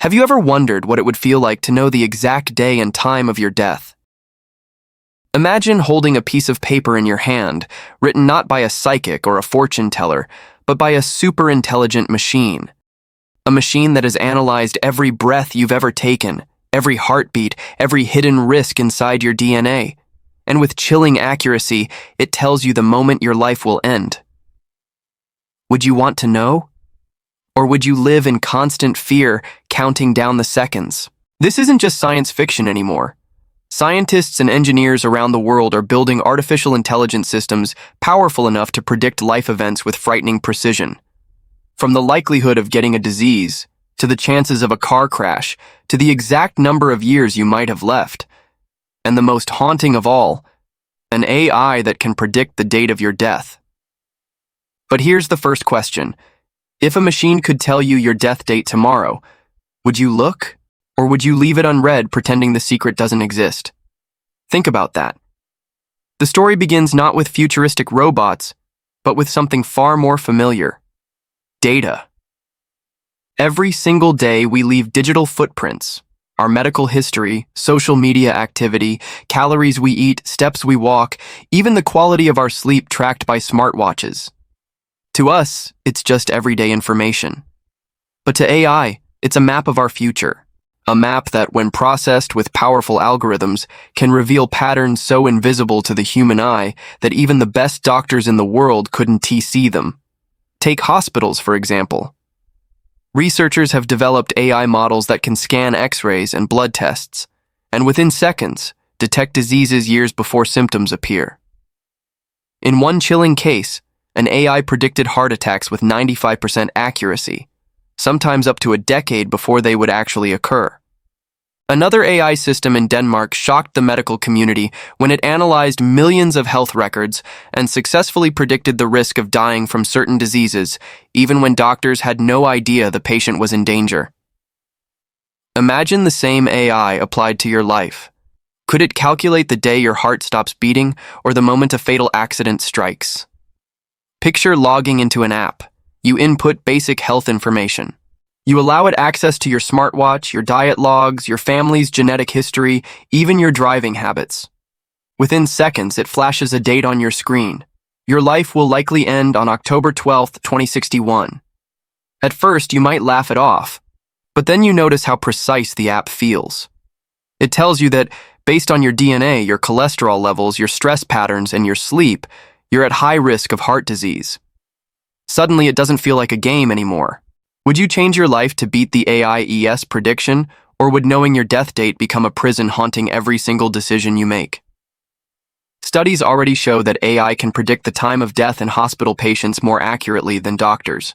Have you ever wondered what it would feel like to know the exact day and time of your death? Imagine holding a piece of paper in your hand, written not by a psychic or a fortune teller, but by a super-intelligent machine. A machine that has analyzed every breath you've ever taken, every heartbeat, every hidden risk inside your DNA. And with chilling accuracy, it tells you the moment your life will end. Would you want to know? Or would you live in constant fear, counting down the seconds? This isn't just science fiction anymore. Scientists and engineers around the world are building artificial intelligence systems powerful enough to predict life events with frightening precision. From the likelihood of getting a disease, to the chances of a car crash, to the exact number of years you might have left. And the most haunting of all, an AI that can predict the date of your death. But here's the first question. If a machine could tell you your death date tomorrow, would you look? Or would you leave it unread, pretending the secret doesn't exist? Think about that. The story begins not with futuristic robots, but with something far more familiar. Data. Every single day we leave digital footprints. Our medical history, social media activity, calories we eat, steps we walk, even the quality of our sleep tracked by smartwatches. To us, it's just everyday information. But to AI, it's a map of our future. A map that, when processed with powerful algorithms, can reveal patterns so invisible to the human eye that even the best doctors in the world couldn't see them. Take hospitals, for example. Researchers have developed AI models that can scan X-rays and blood tests, and within seconds, detect diseases years before symptoms appear. In one chilling case, an AI predicted heart attacks with 95% accuracy, sometimes up to a decade before they would actually occur. Another AI system in Denmark shocked the medical community when it analyzed millions of health records and successfully predicted the risk of dying from certain diseases, even when doctors had no idea the patient was in danger. Imagine the same AI applied to your life. Could it calculate the day your heart stops beating or the moment a fatal accident strikes? Picture logging into an app. You input basic health information. You allow it access to your smartwatch, your diet logs, your family's genetic history, even your driving habits. Within seconds, it flashes a date on your screen. Your life will likely end on October 12th, 2061. At first, you might laugh it off, but then you notice how precise the app feels. It tells you that, based on your DNA, your cholesterol levels, your stress patterns, and your sleep, you're at high risk of heart disease. Suddenly, it doesn't feel like a game anymore. Would you change your life to beat the AI's prediction, or would knowing your death date become a prison haunting every single decision you make? Studies already show that AI can predict the time of death in hospital patients more accurately than doctors.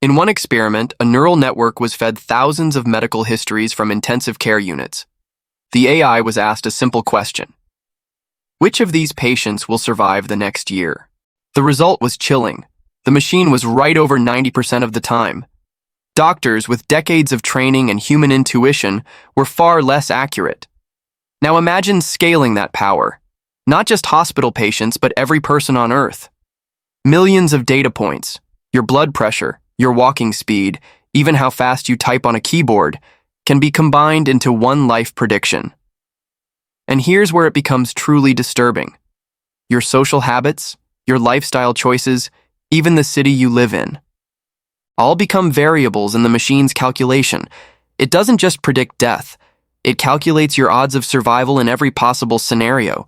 In one experiment, a neural network was fed thousands of medical histories from intensive care units. The AI was asked a simple question. Which of these patients will survive the next year? The result was chilling. The machine was right over 90% of the time. Doctors with decades of training and human intuition were far less accurate. Now imagine scaling that power. Not just hospital patients, but every person on Earth. Millions of data points, your blood pressure, your walking speed, even how fast you type on a keyboard, can be combined into one life prediction. And here's where it becomes truly disturbing. Your social habits, your lifestyle choices, even the city you live in, all become variables in the machine's calculation. It doesn't just predict death. It calculates your odds of survival in every possible scenario.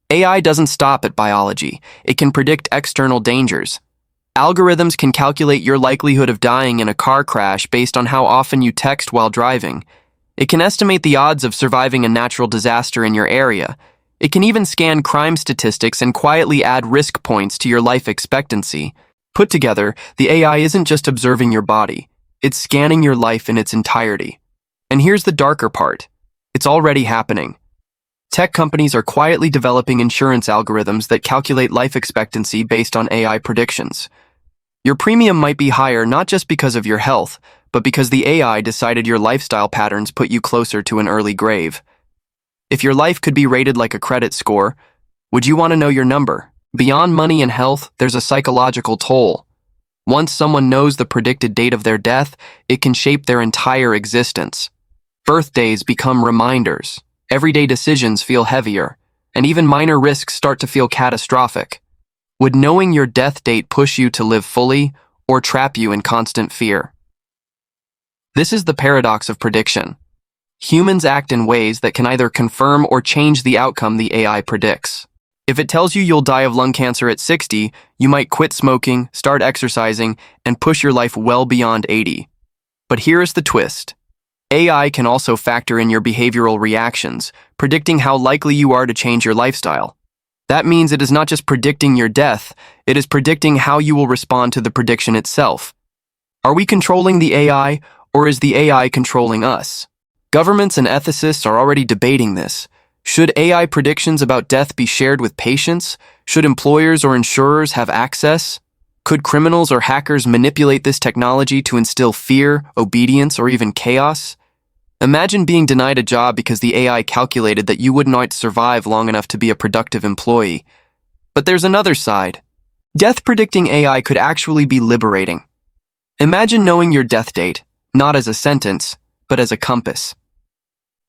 AI doesn't stop at biology. It can predict external dangers. Algorithms can calculate your likelihood of dying in a car crash based on how often you text while driving. It can estimate the odds of surviving a natural disaster in your area. It can even scan crime statistics and quietly add risk points to your life expectancy. Put together, the AI isn't just observing your body. It's scanning your life in its entirety. And here's the darker part. It's already happening. Tech companies are quietly developing insurance algorithms that calculate life expectancy based on AI predictions. Your premium might be higher not just because of your health, but because the AI decided your lifestyle patterns put you closer to an early grave. If your life could be rated like a credit score, would you want to know your number? Beyond money and health, there's a psychological toll. Once someone knows the predicted date of their death, it can shape their entire existence. Birthdays become reminders, everyday decisions feel heavier, and even minor risks start to feel catastrophic. Would knowing your death date push you to live fully or trap you in constant fear? This is the paradox of prediction. Humans act in ways that can either confirm or change the outcome the AI predicts. If it tells you you'll die of lung cancer at 60, you might quit smoking, start exercising, and push your life well beyond 80. But here is the twist. AI can also factor in your behavioral reactions, predicting how likely you are to change your lifestyle. That means it is not just predicting your death, it is predicting how you will respond to the prediction itself. Are we controlling the AI, or is the AI controlling us? Governments and ethicists are already debating this. Should AI predictions about death be shared with patients? Should employers or insurers have access? Could criminals or hackers manipulate this technology to instill fear, obedience, or even chaos? Imagine being denied a job because the AI calculated that you would not survive long enough to be a productive employee. But there's another side. Death predicting AI could actually be liberating. Imagine knowing your death date, not as a sentence, but as a compass.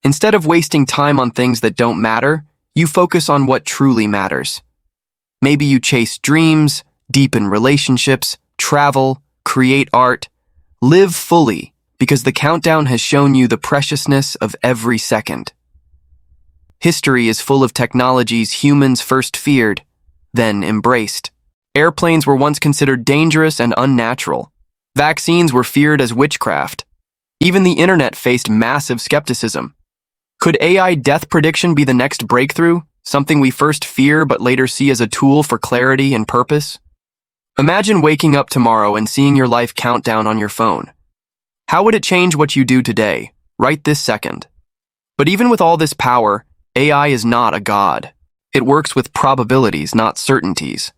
Instead of wasting time on things that don't matter, you focus on what truly matters. Maybe you chase dreams, deepen relationships, travel, create art, live fully, because the countdown has shown you the preciousness of every second. History is full of technologies humans first feared, then embraced. Airplanes were once considered dangerous and unnatural. Vaccines were feared as witchcraft. Even the internet faced massive skepticism. Could AI death prediction be the next breakthrough, something we first fear but later see as a tool for clarity and purpose? Imagine waking up tomorrow and seeing your life countdown on your phone. How would it change what you do today, right this second? But even with all this power, AI is not a god. It works with probabilities, not certainties.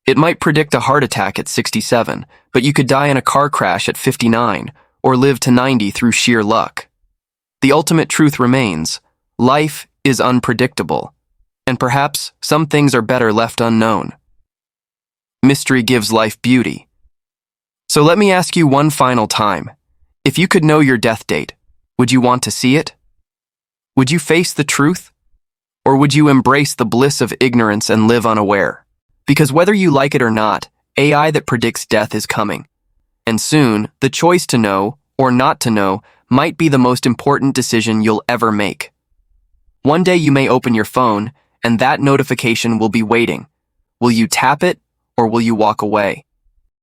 It might predict a heart attack at 67, but you could die in a car crash at 59, or live to 90 through sheer luck. The ultimate truth remains, life is unpredictable, and perhaps some things are better left unknown. Mystery gives life beauty. So let me ask you one final time. If you could know your death date, would you want to see it? Would you face the truth? Or would you embrace the bliss of ignorance and live unaware? Because whether you like it or not, AI that predicts death is coming. And soon, the choice to know or not to know might be the most important decision you'll ever make. One day you may open your phone, and that notification will be waiting. Will you tap it, or will you walk away?